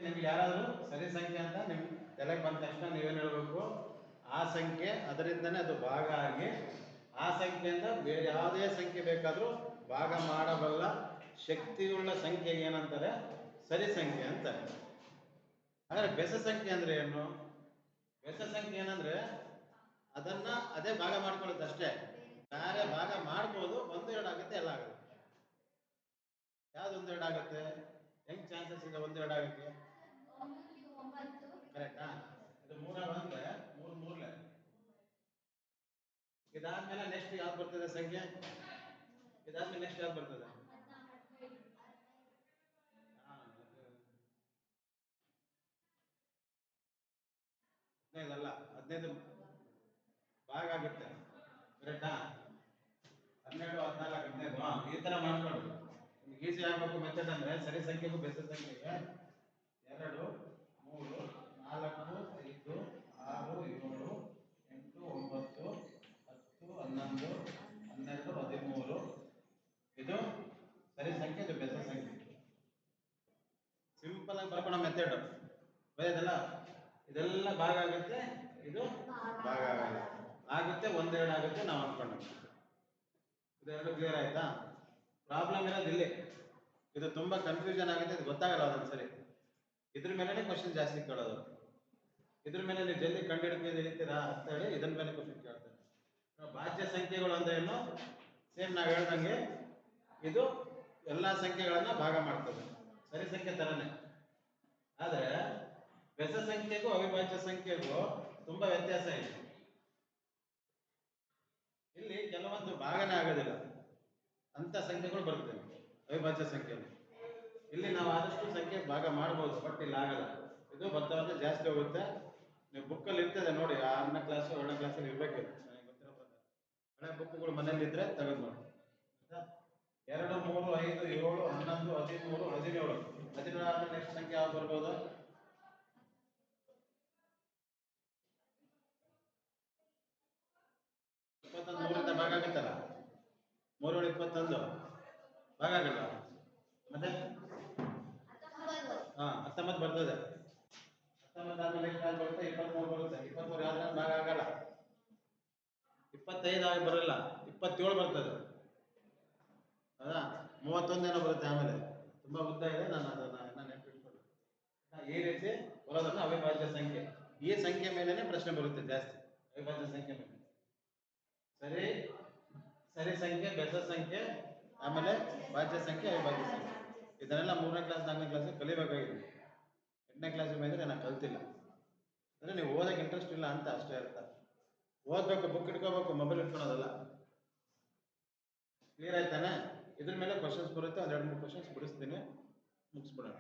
ನಿಮ್ಗೆ ಯಾರಾದರೂ ಸರಿ ಸಂಖ್ಯೆ ಅಂತ ನಿಮ್ ತಲೆಗೆ ಬಂದ ತಕ್ಷಣ ನೀವೇನು ಹೇಳಬೇಕು, ಆ ಸಂಖ್ಯೆ ಅದರಿಂದನೇ ಅದು ಭಾಗ ಆಗಿ ಆ ಸಂಖ್ಯೆಯಿಂದ ಬೇರೆ ಯಾವುದೇ ಸಂಖ್ಯೆ ಬೇಕಾದರೂ ಭಾಗ ಮಾಡಬಲ್ಲ ಶಕ್ತಿಯುಳ್ಳ ಸಂಖ್ಯೆ ಏನಂತಾರೆ, ಸರಿ ಸಂಖ್ಯೆ ಅಂತಾರೆ. ಆದರೆ ಬೆಸ ಸಂಖ್ಯೆ ಅಂದ್ರೆ ಏನು? ಬೆಸ ಸಂಖ್ಯೆ ಏನಂದ್ರೆ ಅದನ್ನ ಅದೇ ಭಾಗ ಮಾಡ್ಕೊಳ್ಳುತ್ತೆ ಅಷ್ಟೇ, ಬೇರೆ ಭಾಗ ಮಾಡ್ಬೋದು. ಒಂದು ಎರಡು ಆಗುತ್ತೆ, ಎಲ್ಲ ಆಗುತ್ತೆ. ಯಾವ್ದು ಒಂದು ಎರಡು ಆಗುತ್ತೆ? ಹೆಂಗ್ ಚಾನ್ಸಸ್ ಇದೆ ಒಂದು ಎರಡು ಆಗಕ್ಕೆ? ಕರೆಕ್ಟಾ? ಇದು ಮೂರ ಬಂದ್ರೆ ಮೂರ್ ಮೂರ್ಲೆ. ಇದಾದ್ಮೇಲೆ ನೆಕ್ಸ್ಟ್ ಯಾವ್ದು ಬರ್ತದೆ ಸಂಖ್ಯೆ? ಇದಾದ್ಮೇಲೆ ನೆಕ್ಸ್ಟ್ ಯಾವ್ದು ಬರ್ತದೆ? ಹದಿನೈದು ಅಲ್ಲ, 15 ಭಾಗ ಆಗುತ್ತೆ. ಕರೆಕ್ಟಾ? 12, 14, 15 ಈ ತರ ಮಾಡ್ಕೊಂಡು ನಿಮ್ಗೆ ಈಸಿ ಆಗ್ಬೇಕು. ಮೆಥಡ್ ಅಂದ್ರೆ ಸರಿ ಸಂಖ್ಯೆಗೂ ಬೆಸ ಸಂಖ್ಯೆಗೆ 2, 3, 4, 5, 6, 7, 8, 9, 10, 11, 12, 13 ಇದು ಸರಿ ಸಂಖ್ಯೆ, ಇದು ಬೆಸ ಸಂಖ್ಯೆ. ಸಿಂಪಲ್ ಆಗಿ ಬರ್ಕೊಳೋ ಮೆಥಡ್ ಬರೋದಲ್ಲ. ಇದೆಲ್ಲ ಭಾಗ ಆಗುತ್ತೆ, ಇದು ಭಾಗ ಆಗಲ್ಲ. ಆಗುತ್ತೆ ಒಂದೆರಡು ಆಗುತ್ತೆ, ನಾವು ಅನ್ಕೊಂಡು. ಇದೆರಡು ಕ್ಲಿಯರ್ ಆಯ್ತಾ? ಪ್ರಾಬ್ಲಮ್ ಇರೋದು ಇಲ್ಲಿ. ಇದು ತುಂಬಾ ಕನ್ಫ್ಯೂಷನ್ ಆಗುತ್ತೆ, ಇದು ಗೊತ್ತಾಗಲ್ಲ ಒಂದೊಂದ್ಸರಿ. ಇದ್ರ ಮೇಲೆ ಕ್ವಶನ್ ಜಾಸ್ತಿ ಕೇಳೋದು. ಇದ್ರ ಮೇಲೆ ನೀವು ಜಲ್ದಿ ಕಂಡುಹಿಡ್ತೀರಾ ಅಂತ ಹೇಳಿ ಇದ್ರ ಮೇಲೆ ಕ್ವಶನ್ ಕೇಳ್ತಾರೆ. ಭಾಜ್ಯ ಸಂಖ್ಯೆಗಳು ಅಂದ್ರೆ ಏನು? ಸೇಮ್ ನಾವು ಹೇಳ್ದಂಗೆ ಇದು ಎಲ್ಲಾ ಸಂಖ್ಯೆಗಳನ್ನ ಭಾಗ ಮಾಡ್ತದೆ, ಸರಿ ಸಂಖ್ಯೆ ತರನೇ. ಆದ್ರೆ ಬೆಸ ಸಂಖ್ಯೆಗೂ ಅವಿಭಾಜ್ಯ ಸಂಖ್ಯೆಗೂ ತುಂಬಾ ವ್ಯತ್ಯಾಸ ಇದೆ. ಇಲ್ಲಿ ಕೆಲವೊಂದು ಭಾಗನೇ ಆಗೋದಿಲ್ಲ ಅಂತ ಸಂಖ್ಯೆಗಳು ಬರುತ್ತೆ ಅವಿಭಾಜ್ಯ ಸಂಖ್ಯೆಯಲ್ಲಿ. ಇಲ್ಲಿ ನಾವು ಆದಷ್ಟು ಸಂಖ್ಯೆ ಭಾಗ ಮಾಡ್ಬೋದು, ಬಟ್ ಇಲ್ಲಿ ಆಗಲ್ಲ. ಇದು ಬರ್ತಾ ಜಾಸ್ತಿ ಹೋಗುತ್ತೆ. ನೀವು ಬುಕ್ಕಲ್ಲಿ ಇರ್ತದೆ ನೋಡಿ, 6ನೇ ಕ್ಲಾಸು 7ನೇ ಕ್ಲಾಸಲ್ಲಿ ಇರ್ಬೇಕು. ನನಗೆ ಗೊತ್ತಿರೋ ಪ್ರಕಾರ ಹಳೆ ಬುಕ್ಗಳು ಮನೇಲಿ ಇದ್ರೆ ತೆಗೆದು ನೋಡಿ. 2, 3, 5, 7, 11, 13, 17. 17 ಆದ್ಮೇಲೆ ನೆಕ್ಸ್ಟ್ ಸಂಖ್ಯೆ ಯಾವ್ದು ಬರ್ಬೋದು? 21 3ರಿಂದ ಭಾಗ ಆಗುತ್ತಲ್ಲ. 3 7 21 ಭಾಗ ಆಗಲ್ಲ. ಮತ್ತೆ 19 ಬರ್ತದೆ. 19 ಆದ್ಮೇಲೆ ನೆಕ್ಸ್ಟ್ ಯಾವ್ದು ಬರುತ್ತೆ? 23 ಬರುತ್ತೆ. 23 ಯಾವ್ದು ಭಾಗ ಆಗಲ್ಲ. 25 ಆಗಿ ಬರಲ್ಲ, 27 ಬರ್ತದೆ. ಹೌದಾ? 31 ಏನೋ ಬರುತ್ತೆ. ಆಮೇಲೆ ತುಂಬಾ ಉದ್ದ ಇದೆ, ನಾನು ಅದನ್ನ ನೆನಪಿಟ್ಕೊಂಡು ಈ ರೀತಿ ಬರೋದನ್ನ ಅವಿಭಾಜ್ಯ ಸಂಖ್ಯೆ. ಈ ಸಂಖ್ಯೆ ಮೇಲೆನೆ ಪ್ರಶ್ನೆ ಬರುತ್ತೆ ಜಾಸ್ತಿ, ಅವಿಭಾಜ್ಯ ಸಂಖ್ಯೆ ಮೇಲೆ. ಸರಿ ಸರಿ ಸಂಖ್ಯೆ, ಬೆಸ ಸಂಖ್ಯೆ, ಆಮೇಲೆ ಭಾಜ್ಯ ಸಂಖ್ಯೆ, ಅವಿಭಾಜ್ಯ ಸಂಖ್ಯೆ. ಇದನ್ನೆಲ್ಲ 3ನೇ ಕ್ಲಾಸ್ 4ನೇ ಕ್ಲಾಸ್ ಕಲಿಬೇಕಾಗಿದೆ. 8ನೇ ಕ್ಲಾಸ್ ಬಂದ್ರೆ ನಾನು ಕಲ್ತಿಲ್ಲ ಅಂದ್ರೆ ನೀವು ಓದಕ್ಕೆ ಇಂಟ್ರೆಸ್ಟ್ ಇಲ್ಲ ಅಂತ ಅಷ್ಟೇ ಅರ್ಥ. ಓದ್ಬೇಕು, ಬುಕ್ ಇಟ್ಕೋಬೇಕು, ಮೊಬೈಲ್ ಇಟ್ಕೊಳೋದಲ್ಲ. ಕ್ಲಿಯರ್ ಆಯ್ತಾನೆ? ಇದ್ರ ಮೇಲೆ ಕ್ವಶನ್ಸ್ ಬರುತ್ತೆ, ಒಂದ್ 2-3 ಕ್ವಶನ್ಸ್ ಬಿಡಿಸ್ತೀನಿ, ಮುಗಿಸ್ಬಿಡೋಣ.